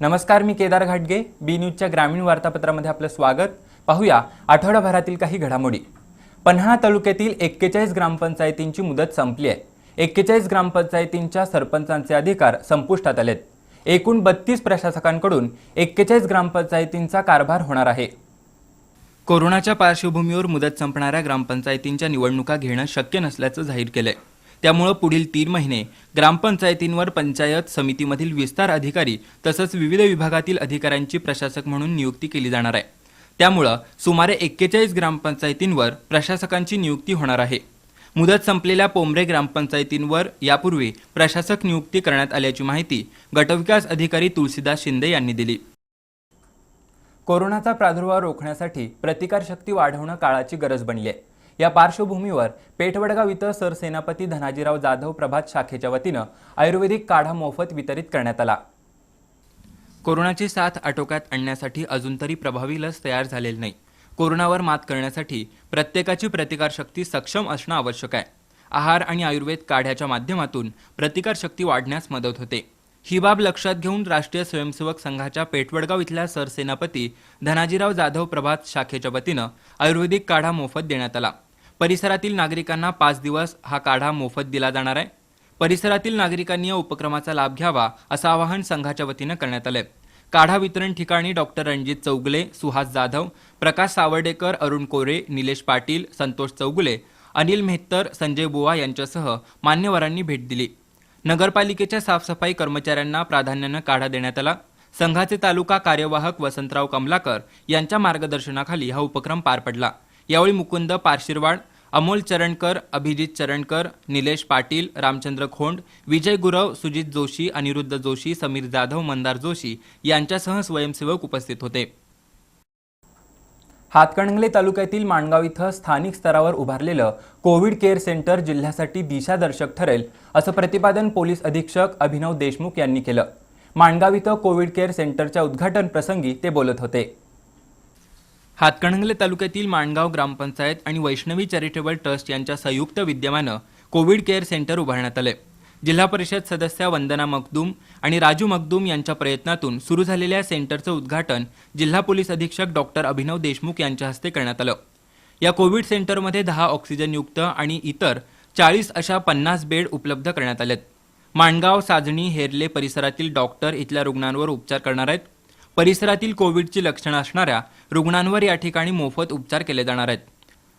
नमस्कार, मी केदार घाटगे. बी न्यूजच्या ग्रामीण वार्तापत्रामध्ये आपलं स्वागत. पाहूया आठवडाभरातील काही घडामोडी. पन्हाळा तालुक्यातील 41 ग्रामपंचायतींची मुदत संपली आहे. 41 ग्रामपंचायतींच्या सरपंचांचे अधिकार संपुष्टात आलेत. एकूण 32 प्रशासकांकडून 41 ग्रामपंचायतींचा कारभार होणार आहे. कोरोनाच्या पार्श्वभूमीवर मुदत संपणाऱ्या ग्रामपंचायतींच्या निवडणुका घेणं शक्य नसल्याचं जाहीर केलंय. त्यामुळे पुढील 3 महिने ग्रामपंचायतींवर पंचायत समितीमधील विस्तार अधिकारी तसंच विविध विभागातील अधिकाऱ्यांची प्रशासक म्हणून नियुक्ती केली जाणार आहे. त्यामुळे सुमारे 41 ग्रामपंचायतींवर प्रशासकांची नियुक्ती होणार आहे. मुदत संपलेल्या पोंबरे ग्रामपंचायतींवर यापूर्वी प्रशासक नियुक्ती करण्यात आल्याची माहिती गटविकास अधिकारी तुळशीदास शिंदे यांनी दिली. कोरोनाचा प्रादुर्भाव रोखण्यासाठी प्रतिकारशक्ती वाढवणं काळाची गरज बनली आहे. या पार्श्वभूमीवर पेठवडगाव इथं सरसेनापती धनाजीराव जाधव प्रभात शाखेच्या वतीनं आयुर्वेदिक काढा मोफत वितरित करण्यात आला. कोरोनाची साथ आटोक्यात आणण्यासाठी अजून तरी प्रभावी लस तयार झालेली नाही. कोरोनावर मात करण्यासाठी प्रत्येकाची प्रतिकारशक्ती सक्षम असणं आवश्यक आहे. आहार आणि आयुर्वेद काढ्याच्या माध्यमातून प्रतिकारशक्ती वाढण्यास मदत होते. ही बाब लक्षात घेऊन राष्ट्रीय स्वयंसेवक संघाच्या पेठवडगाव इथल्या सरसेनापती धनाजीराव जाधव प्रभात शाखेच्या वतीनं आयुर्वेदिक काढा मोफत देण्यात आला. परिसरातील नागरिकांना 5 दिवस हा काढा मोफत दिला जाणार आहे. परिसरातील नागरिकांनी या उपक्रमाचा लाभ घ्यावा असं आवाहन संघाच्या वतीनं करण्यात आलंय. काढा वितरण ठिकाणी डॉक्टर रणजित चौगुले, सुहास जाधव, प्रकाश सावर्डेकर, अरुण कोरे, निलेश पाटील, संतोष चौगुले, अनिल मेहतर, संजय बुवा यांच्यासह मान्यवरांनी भेट दिली. नगरपालिकेच्या साफसफाई कर्मचाऱ्यांना प्राधान्यानं काढा देण्यात आला. संघाचे तालुका कार्यवाहक वसंतराव कमलाकर यांच्या मार्गदर्शनाखाली हा उपक्रम पार पडला. यावेळी मुकुंद पारशिरवाड, अमोल चरणकर, अभिजित चरणकर, निलेश पाटील, रामचंद्र खोंड, विजय गुरव, सुजित जोशी, अनिरुद्ध जोशी, समीर जाधव, मंदार जोशी यांच्यासह स्वयंसेवक उपस्थित होते. हातकणंगले तालुक्यातील माणगाव इथं स्थानिक स्तरावर उभारलेलं कोविड केअर सेंटर जिल्ह्यासाठी दिशादर्शक ठरेल असं प्रतिपादन पोलीस अधीक्षक अभिनव देशमुख यांनी केलं. माणगाव इथं कोविड केअर सेंटरच्या उद्घाटन प्रसंगी ते बोलत होते. हातकणंगले तालुक्यातील माणगाव ग्रामपंचायत आणि वैष्णवी चॅरिटेबल ट्रस्ट यांच्या संयुक्त विद्यमानं कोविड केअर सेंटर उभारण्यात आले. जिल्हा परिषद सदस्या वंदना मखदूम आणि राजू मखदूम यांच्या प्रयत्नातून सुरू झालेल्या सेंटरचं उद्घाटन जिल्हा पोलीस अधीक्षक डॉक्टर अभिनव देशमुख यांच्या हस्ते करण्यात आलं. या कोविड सेंटरमध्ये 10 ऑक्सिजनयुक्त आणि इतर 40 अशा 50 बेड उपलब्ध करण्यात आलेत. माणगाव, साजणी, हेरले परिसरातील डॉक्टर इथल्या रुग्णांवर उपचार करणार आहेत. परिसरातील कोविडची लक्षणं असणाऱ्या रुग्णांवर या ठिकाणी मोफत उपचार केले जाणार आहेत.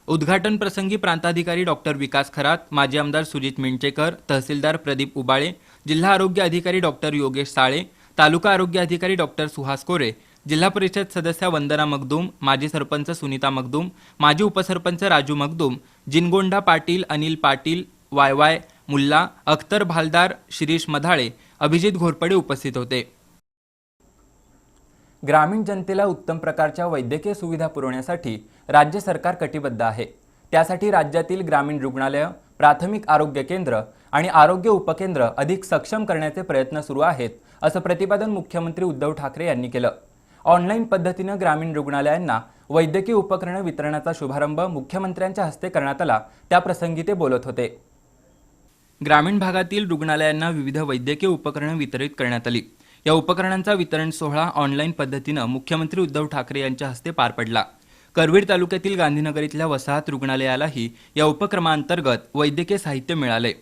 उद्घाटन प्रसंगी प्रांताधिकारी डॉक्टर विकास खरात, माजी आमदार सुजित मिंचेकर, तहसीलदार प्रदीप उबाळे, जिल्हा आरोग्य अधिकारी डॉक्टर योगेश साळे, तालुका आरोग्य अधिकारी डॉक्टर सुहास कोरे, जिल्हा परिषद सदस्या वंदना मखदूम, माजी सरपंच सुनीता मखदूम, माजी उपसरपंच राजू मखदूम, जिनगोंडा पाटील, अनिल पाटील, वाय मुल्ला, अख्तर भालदार, शिरीष मधाळे, अभिजित घोरपडे उपस्थित होते. ग्रामीण जनतेला उत्तम प्रकारच्या वैद्यकीय सुविधा पुरवण्यासाठी राज्य सरकार कटिबद्ध आहे. त्यासाठी राज्यातील ग्रामीण रुग्णालय, प्राथमिक आरोग्य केंद्र आणि आरोग्य उपकेंद्र अधिक सक्षम करण्याचे प्रयत्न सुरू आहेत असं प्रतिपादन मुख्यमंत्री उद्धव ठाकरे यांनी केलं. ऑनलाईन पद्धतीनं ग्रामीण रुग्णालयांना वैद्यकीय उपकरणं वितरणाचा शुभारंभ मुख्यमंत्र्यांच्या हस्ते करण्यात आला. त्याप्रसंगी ते बोलत होते. ग्रामीण भागातील रुग्णालयांना विविध वैद्यकीय उपकरणं वितरित करण्यात आली. या उपकरणांचा वितरण सोहळा ऑनलाईन पद्धतीनं मुख्यमंत्री उद्धव ठाकरे यांच्या हस्ते पार पडला. करवीर तालुक्यातील गांधीनगर इथल्या वसाहत रुग्णालयालाही या उपक्रमांतर्गत वैद्यकीय साहित्य मिळाले.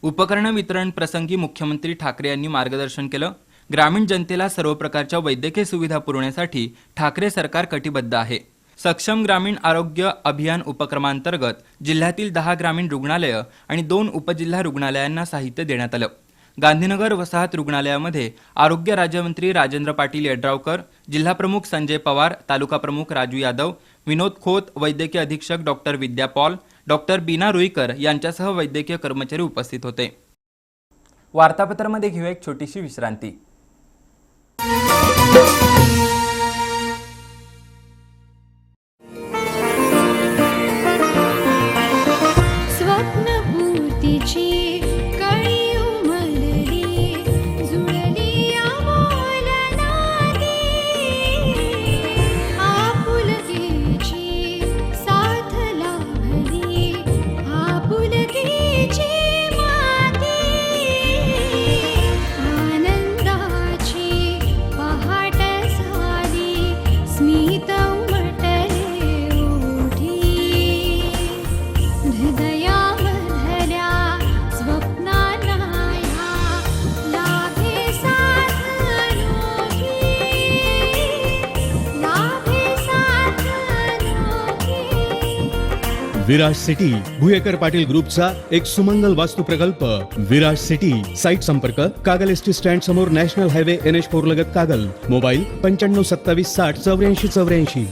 उपकरण वितरण प्रसंगी मुख्यमंत्री ठाकरे यांनी मार्गदर्शन केलं. ग्रामीण जनतेला सर्व प्रकारच्या वैद्यकीय सुविधा पुरवण्यासाठी ठाकरे सरकार कटिबद्ध आहे. सक्षम ग्रामीण आरोग्य अभियान उपक्रमांतर्गत जिल्ह्यातील 10 ग्रामीण रुग्णालयं आणि 2 उपजिल्हा रुग्णालयांना साहित्य देण्यात आलं. गांधीनगर वसाहत रुग्णालयामध्ये आरोग्य राज्यमंत्री राजेंद्र पाटील यड्रावकर, जिल्हाप्रमुख संजय पवार, तालुका प्रमुख राजू यादव, विनोद खोत, वैद्यकीय अधीक्षक डॉक्टर विद्या पॉल, डॉक्टर बीना रुईकर यांच्यासह वैद्यकीय कर्मचारी उपस्थित होते. वार्तापत्रामध्ये घेऊ एक छोटीशी विश्रांती. आनंदाची विराज सिटी भुयेकर पाटील ग्रुपचा एक सुमंगल वास्तू प्रकल्प विराज सिटी साइट संपर्क कागल एसटी स्टँड समोर नॅशनल हायवे NH4 लगत कागल. मोबाईल 9527608484.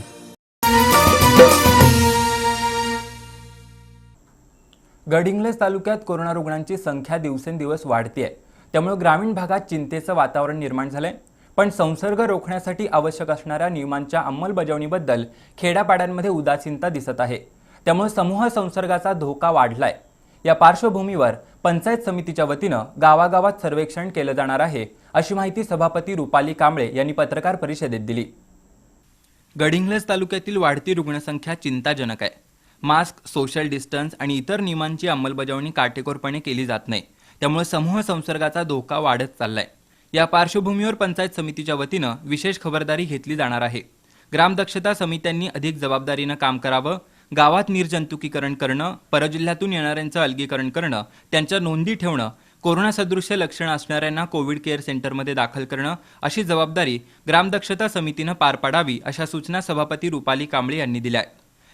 गडहिंग्लज तालुक्यात कोरोना रुग्णांची संख्या दिवसेंदिवस वाढतेय, त्यामुळे ग्रामीण भागात चिंतेचं वातावरण निर्माण झालंय. पण संसर्ग रोखण्यासाठी आवश्यक असणाऱ्या नियमांच्या अंमलबजावणीबद्दल खेड्यापाड्यांमध्ये उदासीनता दिसत आहे. त्यामुळे समूह संसर्गाचा धोका वाढलाय. या पार्श्वभूमीवर पंचायत समितीच्या वतीनं गावागावात सर्वेक्षण केलं जाणार आहे, अशी माहिती सभापती रुपाली कांबळे यांनी पत्रकार परिषदेत दिली. गडहिंग्लज तालुक्यातील वाढती रुग्णसंख्या चिंताजनक आहे. मास्क, सोशल डिस्टन्स आणि इतर नियमांची अंमलबजावणी काटेकोरपणे केली जात नाही. त्यामुळे समूह संसर्गाचा धोका वाढत चाललाय. या पार्श्वभूमीवर पंचायत समितीच्या वतीनं विशेष खबरदारी घेतली जाणार आहे. ग्रामदक्षता समित्यांनी अधिक जबाबदारीनं काम करावं. गावात निर्जंतुकीकरण करणं, परजिल्ह्यातून येणाऱ्यांचं अलगीकरण करणं, त्यांच्या नोंदी ठेवणं, कोरोना सदृश्य लक्षणं असणाऱ्यांना कोविड केअर सेंटरमध्ये दाखल करणं अशी जबाबदारी ग्रामदक्षता समितीनं पार पाडावी, अशा सूचना सभापती रुपाली कांबळे यांनी दिल्या.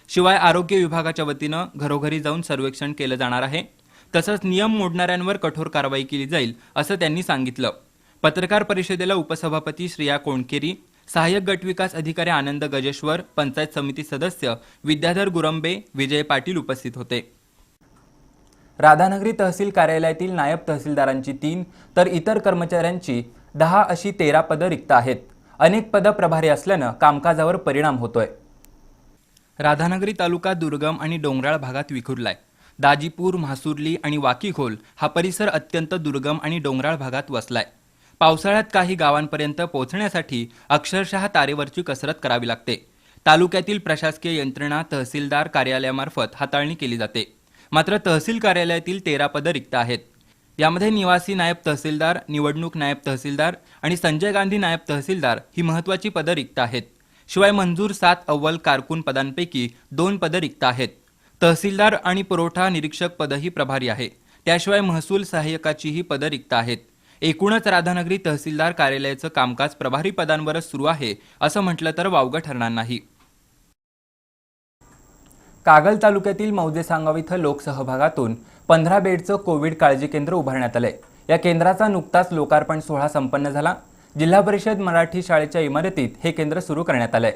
शिवाय आरोग्य विभागाच्या वतीनं घरोघरी जाऊन सर्वेक्षण केलं जाणार आहे. तसंच नियम मोडणाऱ्यांवर कठोर कारवाई केली जाईल, असं त्यांनी सांगितलं. पत्रकार परिषदेला उपसभापती श्रेया कोणकेरी, सहाय्यक गटविकास अधिकारी आनंद गजेश्वर, पंचायत समिती सदस्य विद्याधर गुरंबे, विजय पाटील उपस्थित होते. राधानगरी तहसील कार्यालयातील नायब तहसीलदारांची 3 तर इतर कर्मचाऱ्यांची 10 अशी 13 पदं रिक्त आहेत. अनेक पदं प्रभारी असल्यानं कामकाजावर परिणाम होतोय. राधानगरी तालुका दुर्गम आणि डोंगराळ भागात विखुरलाय. दाजीपूर, म्हासुर्ली आणि वाकीखोल हा परिसर अत्यंत दुर्गम आणि डोंगराळ भागात वसलाय. पावसाळ्यात काही गावांपर्यंत पोहोचण्यासाठी अक्षरशः तारेवरची कसरत करावी लागते. तालुक्यातील प्रशासकीय यंत्रणा तहसीलदार कार्यालयामार्फत हाताळणी केली जाते. मात्र तहसील कार्यालयातील 13 पदं रिक्त आहेत. यामध्ये निवासी नायब तहसीलदार, निवडणूक नायब तहसीलदार आणि संजय गांधी नायब तहसीलदार ही महत्त्वाची पदं रिक्त आहेत. शिवाय मंजूर 7 अव्वल कारकून पदांपैकी 2 पदं रिक्त आहेत. तहसीलदार आणि पुरवठा निरीक्षक पदही प्रभारी आहे. त्याशिवाय महसूल सहाय्यकाचीही पदं रिक्त आहेत. एकूणच राधानगरी तहसीलदार कार्यालयाचं कामकाज प्रभारी पदांवरच सुरू आहे, असं म्हटलं तर वावगं ठरणार नाही. कागल तालुक्यातील मौजे सांगाव इथं लोकसहभागातून 15 बेडचं कोविड काळजी केंद्र उभारण्यात आलंय. या केंद्राचा नुकताच लोकार्पण सोहळा संपन्न झाला. जिल्हा परिषद मराठी शाळेच्या इमारतीत हे केंद्र सुरू करण्यात आलंय.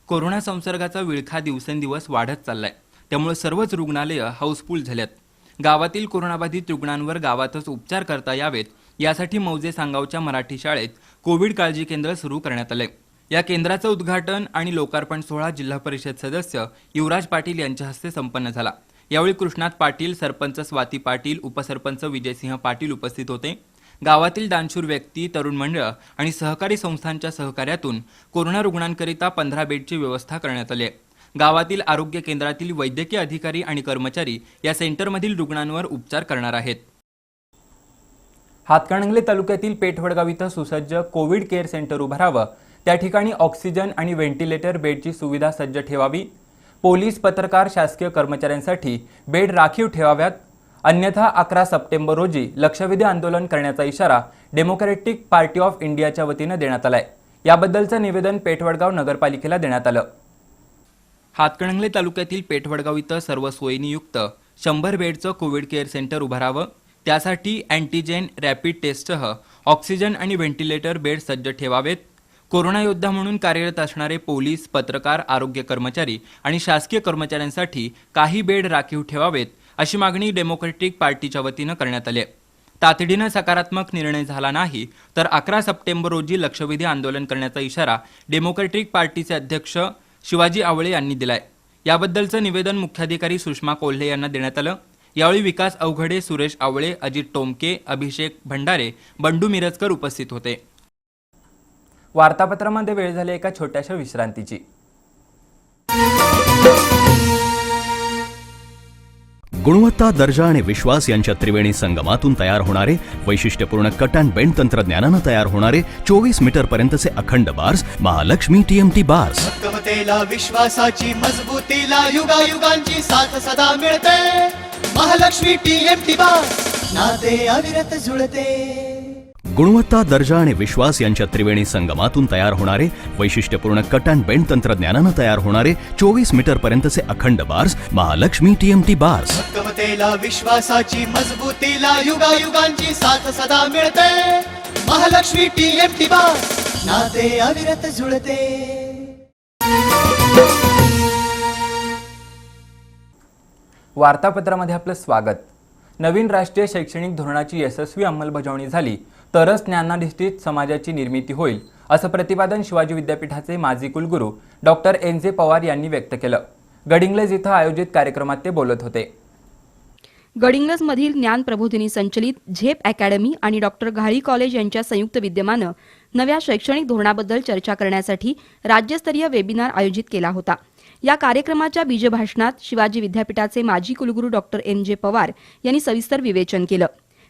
कोरोना संसर्गाचा विळखा दिवसेंदिवस वाढत चाललाय. त्यामुळे सर्वच रुग्णालयं हाऊसफुल झाल्यात. गावातील कोरोनाबाधित रुग्णांवर गावातच उपचार करता यावेत, यासाठी मौजे सांगावच्या मराठी शाळेत कोविड काळजी केंद्र सुरू करण्यात आलंय. या केंद्राचं उद्घाटन आणि लोकार्पण सोहळा जिल्हा परिषद सदस्य युवराज पाटील यांच्या हस्ते संपन्न झाला. यावेळी कृष्णात पाटील, सरपंच स्वाती पाटील, उपसरपंच विजयसिंह पाटील उपस्थित होते. गावातील दानशूर व्यक्ती, तरुण मंडळ आणि सहकारी संस्थांच्या सहकार्यातून कोरोना रुग्णांकरिता 15 बेडची व्यवस्था करण्यात आली आहे. गावातील आरोग्य केंद्रातील वैद्यकीय अधिकारी आणि कर्मचारी या सेंटरमधील रुग्णांवर उपचार करणार आहेत. हातकणंगले तालुक्यातील पेठवडगाव इथं सुसज्ज कोविड केअर सेंटर उभारावं, त्या ठिकाणी ऑक्सिजन आणि व्हेंटिलेटर बेडची सुविधा सज्ज ठेवावी. पोलीस, पत्रकार, शासकीय कर्मचाऱ्यांसाठी बेड राखीव ठेवाव्यात. अन्यथा 11 सप्टेंबर रोजी लक्षवेधी आंदोलन करण्याचा इशारा डेमोक्रॅटिक पार्टी ऑफ इंडियाच्या वतीनं देण्यात आलाय. याबद्दलचं निवेदन पेठवडगाव नगरपालिकेला देण्यात आलं. हातकणंगले तालुक्यातील पेठवडगाव इथं सर्व सोयींयुक्त 100 बेडचं कोविड केअर सेंटर उभारावं. त्यासाठी अँटीजेन रॅपिड टेस्टसह ऑक्सिजन आणि व्हेंटिलेटर बेड सज्ज ठेवावेत. कोरोना योद्धा म्हणून कार्यरत असणारे पोलीस, पत्रकार, आरोग्य कर्मचारी आणि शासकीय कर्मचाऱ्यांसाठी काही बेड राखीव ठेवावेत, अशी मागणी डेमोक्रॅटिक पार्टीच्या वतीनं करण्यात आली आहे. तातडीनं सकारात्मक निर्णय झाला नाही तर 11 सप्टेंबर रोजी लक्षवेधी आंदोलन करण्याचा इशारा डेमोक्रॅटिक पार्टीचे अध्यक्ष शिवाजी आवळे यांनी दिलाय. याबद्दलचं निवेदन मुख्याधिकारी सुषमा कोल्हे यांना देण्यात आलं. यावेळी विकास अवघडे, सुरेश आवळे, अजित टोमके, अभिषेक भंडारे, बंडू मिरजकर उपस्थित होते. वार्तापत्रामध्ये वेळ झाली एका छोट्याशा विश्रांतीची. गुणवत्ता, दर्जा आणि विश्वास यांच्या त्रिवेणी संगमातून तयार होणारे वैशिष्ट्यपूर्ण कट अँड बेंड तंत्रज्ञानानं तयार होणारे 24 मीटर पर्यंतचे अखंड बार्स महालक्ष्मी TMT बार्स. भक्कमतेला, विश्वासाची मजबूतीला युगायुगांची साथ सदा मिळते. महालक्ष्मी TMT बार्स, नाते अविरत जुळते. गुणवत्ता, दर्जा आणि विश्वास यांच्या त्रिवेणी संगमातून तयार होणारे वैशिष्ट्यपूर्ण कट अँड बेंड तंत्रज्ञानानं तयार होणारे 24 मीटर पर्यंतचे अखंड बार्स महालक्ष्मी TMT बार्स. भक्कमतेला विश्वासाची मजबूतीला युगायुगांची साथ सदा मिळते. महालक्ष्मी TMT बार्स नाते अविरत जुळते. वार्तापत्रामध्ये आपलं स्वागत. नवीन राष्ट्रीय शैक्षणिक धोरणाची यशस्वी अंमलबजावणी झाली तरच ज्ञानाधिष्ठित समाजाची निर्मिती होईल, असं प्रतिपादन शिवाजी विद्यापीठाचे माजी कुलगुरू डॉक्टर NJ पवार यांनी व्यक्त केलं. गडिंग्लज इथं आयोजित कार्यक्रमात ते बोलत होते. गडिंग्लजमधील ज्ञान प्रबोधिनी संचलित झेप अकॅडमी आणि डॉक्टर घाळी कॉलेज यांच्या संयुक्त विद्यमानं नव्या शैक्षणिक धोरणाबद्दल चर्चा करण्यासाठी राज्यस्तरीय वेबिनार आयोजित केला होता. या कार्यक्रमाच्या बीजभाषणात शिवाजी विद्यापीठाचे माजी कुलगुरू डॉक्टर NJ पवार यांनी सविस्तर विवेचन केलं.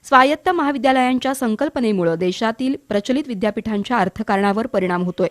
स्वायत्त महाविद्यालयांच्या संकल्पनेमुळे देशातील प्रचलित विद्यापीठांच्या अर्थकारणावर परिणाम होतोय.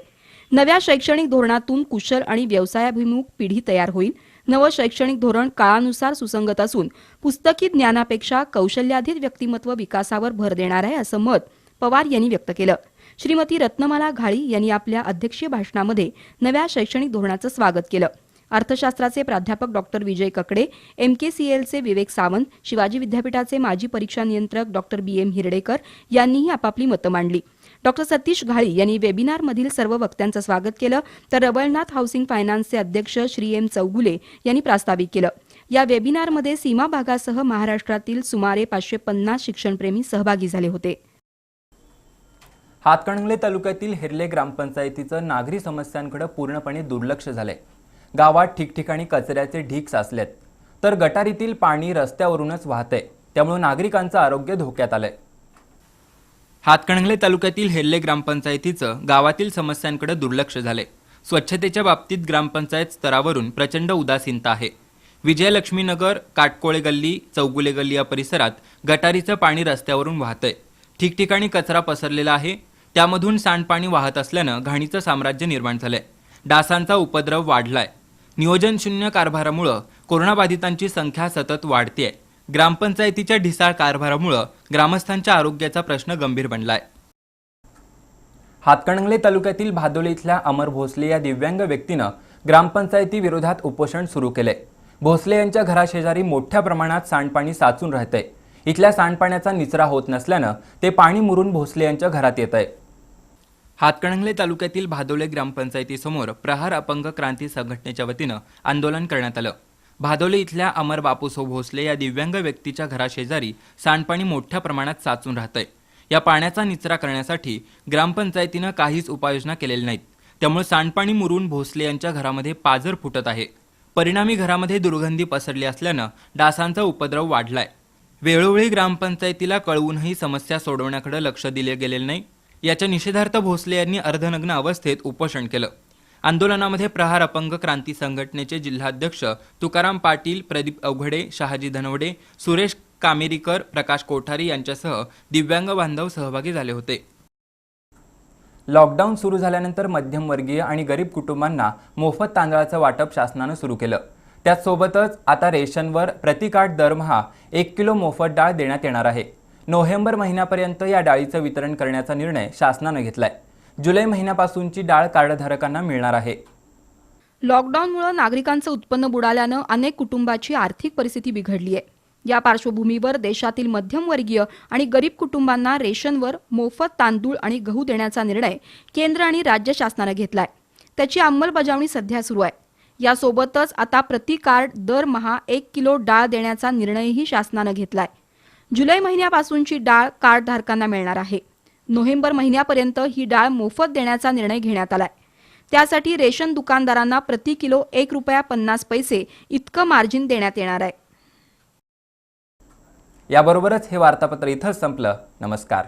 नव्या शैक्षणिक धोरणातून कुशल आणि व्यवसायाभिमुख पिढी तयार होईल. नवं शैक्षणिक धोरण काळानुसार सुसंगत असून पुस्तकी ज्ञानापेक्षा कौशल्याधित व्यक्तिमत्व विकासावर भर देणार आहे, असं मत पवार यांनी व्यक्त केलं. श्रीमती रत्नमाला घाळी यांनी आपल्या अध्यक्षीय भाषणामध्ये नव्या शैक्षणिक धोरणाचं स्वागत केलं. अर्थशास्त्राचे प्राध्यापक डॉक्टर विजय ककडे, MKCLचे विवेक सावंत, शिवाजी विद्यापीठाचे माजी परीक्षा नियंत्रक डॉक्टर BM हिरडेकर यांनीही आपापली मतं मांडली. डॉक्टर सतीश घाळी यांनी वेबिनारमधील सर्व वक्त्यांचं स्वागत केलं, तर रवळनाथ हाऊसिंग फायनान्सचे अध्यक्ष श्री M चौगुले यांनी प्रास्ताविक केलं. या वेबिनारमध्ये सीमा भागासह महाराष्ट्रातील सुमारे 550 शिक्षणप्रेमी सहभागी झाले होते. हातकणंगले तालुक्यातील हेर्ले ग्रामपंचायतीचं नागरी समस्यांकडे पूर्णपणे दुर्लक्ष झालंय. गावात ठिकठिकाणी कचऱ्याचे ढीग साचलेत, तर गटारीतील पाणी रस्त्यावरूनच वाहतंय. त्यामुळे नागरिकांचं आरोग्य धोक्यात आलंय. हातकणंगले तालुक्यातील हेर्ले ग्रामपंचायतीचं गावातील समस्यांकडे दुर्लक्ष झालंय. स्वच्छतेच्या बाबतीत ग्रामपंचायत स्तरावरून प्रचंड उदासीनता आहे. विजयलक्ष्मी नगर, काटकोळे गल्ली, चौगुले गल्ली या परिसरात गटारीचं पाणी रस्त्यावरून वाहतंय. ठिकठिकाणी कचरा पसरलेला आहे. त्यामधून सांडपाणी वाहत असल्यानं घाणीचं साम्राज्य निर्माण झालंय. डासांचा उपद्रव वाढलाय. नियोजनशून्य कारभारामुळे कोरोनाबाधितांची संख्या सतत वाढतेय. ग्रामपंचायतीच्या ढिसाळ कारभारामुळे ग्रामस्थांच्या आरोग्याचा प्रश्न गंभीर बनलाय. हातकणंगले तालुक्यातील भादोली इथल्या अमर भोसले या दिव्यांग व्यक्तीनं ग्रामपंचायती विरोधात उपोषण सुरू केलंय. भोसले यांच्या घराशेजारी मोठ्या प्रमाणात सांडपाणी साचून राहतंय. इथल्या सांडपाण्याचा निचरा होत नसल्यानं ते पाणी मुरून भोसले यांच्या घरात येतंय. हातकणंगले तालुक्यातील भादोले ग्रामपंचायतीसमोर प्रहार अपंग क्रांती संघटनेच्या वतीनं आंदोलन करण्यात आलं. भादोले इथल्या अमर बापूसो भोसले या दिव्यांग व्यक्तीच्या घराशेजारी सांडपाणी मोठ्या प्रमाणात साचून राहतंय. या पाण्याचा निचरा करण्यासाठी ग्रामपंचायतीनं काहीच उपाययोजना केलेल्या नाहीत. त्यामुळे सांडपाणी मुरून भोसले यांच्या घरामध्ये पाझर फुटत आहे. परिणामी घरामध्ये दुर्गंधी पसरली असल्यानं डासांचा उपद्रव वाढलाय. वेळोवेळी ग्रामपंचायतीला कळवूनही समस्या सोडवण्याकडे लक्ष दिले गेलेले नाही. याच्या निषेधार्थ भोसले यांनी अर्धनग्न अवस्थेत उपोषण केलं. आंदोलनामध्ये प्रहार अपंग क्रांती संघटनेचे जिल्हाध्यक्ष तुकाराम पाटील, प्रदीप अवघडे, शहाजी धनवडे, सुरेश कामेरीकर, प्रकाश कोठारी यांच्यासह दिव्यांग बांधव सहभागी झाले होते. लॉकडाऊन सुरू झाल्यानंतर मध्यमवर्गीय आणि गरीब कुटुंबांना मोफत तांदळाचं वाटप शासनानं सुरू केलं. त्याचसोबतच आता रेशनवर प्रतिकार्ड दरमहा 1 किलो मोफत डाळ देण्यात येणार आहे. नोव्हेंबर महिन्यापर्यंत या डाळीचं वितरण करण्याचा निर्णय शासनानं घेतलाय. जुलै महिन्यापासूनची डाळ कार्डधारकांना मिळणार आहे. लॉकडाऊनमुळे नागरिकांचं उत्पन्न बुडाल्यानं अनेक कुटुंबाची आर्थिक परिस्थिती बिघडली आहे. या पार्श्वभूमीवर देशातील मध्यमवर्गीय आणि गरीब कुटुंबांना रेशनवर मोफत तांदूळ आणि गहू देण्याचा निर्णय केंद्र आणि राज्य शासनानं घेतलाय. त्याची अंमलबजावणी सध्या सुरू आहे. यासोबतच आता प्रति कार्ड दरमहा 1 किलो डाळ देण्याचा निर्णयही शासनानं घेतलाय. जुलै महिन्यापासूनची डाळ कार्डधारकांना मिळणार आहे. नोव्हेंबर महिन्यापर्यंत ही डाळ मोफत देण्याचा निर्णय घेण्यात आलाय. त्यासाठी रेशन दुकानदारांना प्रति किलो ₹1.50 इतकं मार्जिन देण्यात येणार आहे. याबरोबरच हे वार्तापत्र इथंच संपलं. नमस्कार.